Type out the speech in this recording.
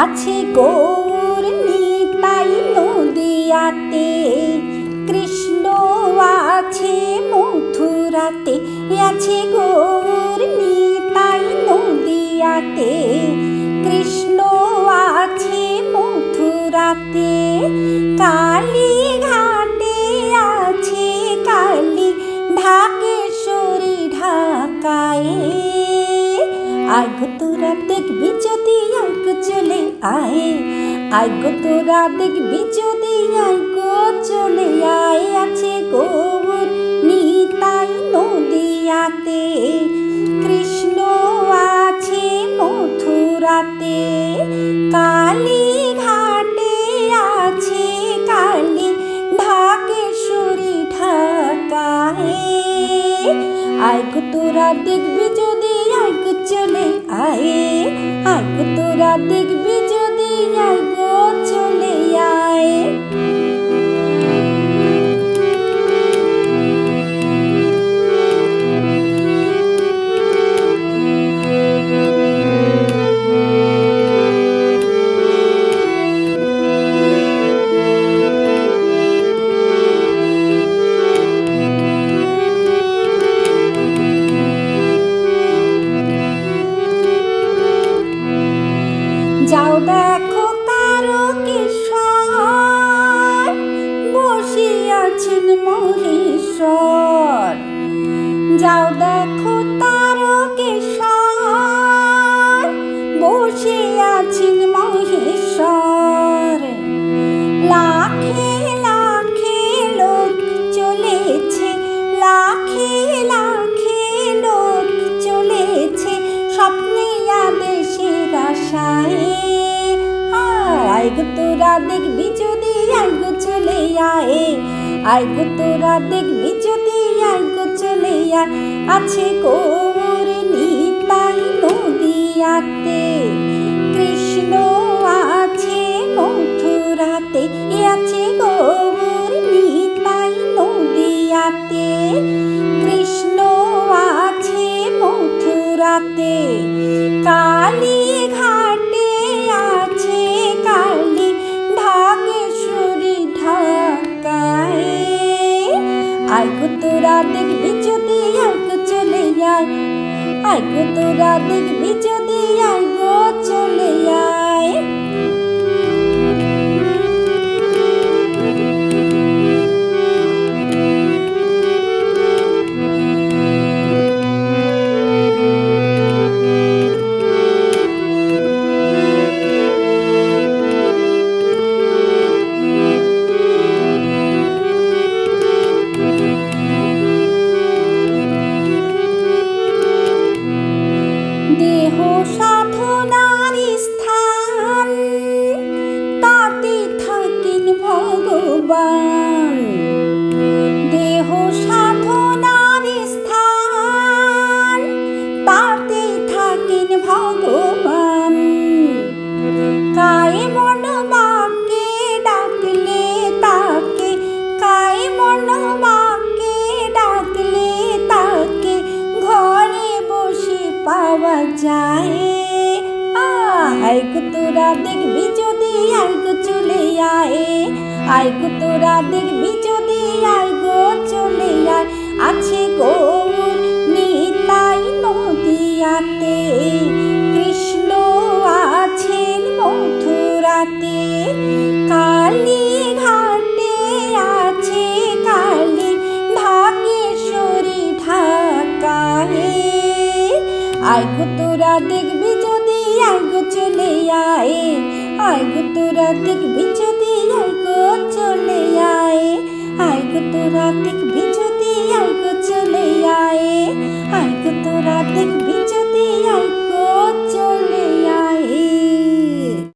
আছে গৌর নিতাই নদিয়াতে, কৃষ্ণ আছে মথুরাতে। আছে গৌর নিতাই নদিয়াতে, কৃষ্ণ আছে মথুরাতে। কালী ঘাটে আছে কালী, ঢাকেশ্বরী ঢাকায়। আয় গো তোরা দেখবি যদি, আয় গো চলে আয়। আয় গো তোরা দেখবি যদি, আয় গো চলে আয়। আছে গৌর নিতাই নদিয়াতে, কৃষ্ণ আছে মথুরাতে। কালী ঘাটে আছে কালী, ঢাকেশ্বরী ঢাকায়। আয় গো তোরা দেখবি যদি, আয় গো চলে আয়। আয় গো তোরা দেখবি যদি, আয় গো চলে আয়। যাও দেখো তারকেশ্বর, বসিয়াছেন মহেশ্বর। যাও দেখো তারকেশ্বর, বসিয়াছেন মহেশ্বর। লাখে লাখে লোক চলেছে, লাখে লাখে লোক চলেছে, স্বপ্নে আদেশের আশায়। আয় গো তোরা দেখবি যদি, আয় গো চলে আয়। আয় গো তোরা দেখবি যদি, আয় গো চলে আয়। আছে গৌর নিতাই নদিয়াতে, কৃষ্ণ আছে মথুরাতে। আছে গৌর নিতাই নদিয়াতে, কৃষ্ণ আছে মথুরাতে। কালী ঘাটে আছে কালী, ঢাকেশ্বরী ঢাকায়। আয় গো তোরা দেখবি যদি, আয় গো চলে আয়। আয় গো তোরা দেখবি যদি, আয় গো চলে আয়। দেহ সাধনার স্থান, তাতে থাকেন ভগবান। দেহ সাধনার স্থান, তাতে থাকেন ভগবান। কায়ে মন বাক্যে ডাকলে তাকে, কায়ে মন বাক্যে ডাকলে তাকে, ঘরে বসে পাওয়া যায়। আয় গো তোরা দেখবি যদি, আয় গো চলে আয়। আয় গো তোরা দেখবি যদি, আয় গো চলে আয়। আছে গৌর নিতাই নদিয়াতে, কৃষ্ণ আছেন মথুরাতে। কালী ঘাটে আছে কালী, ঢাকেশ্বরী ঢাকায়। আয় গো তোরা দেখবি যদি, আয় গো চলে আয়। আয় গো তোরা দেখবি যদি, আয় গো চলে আয়। আয় গো তোরা দেখবি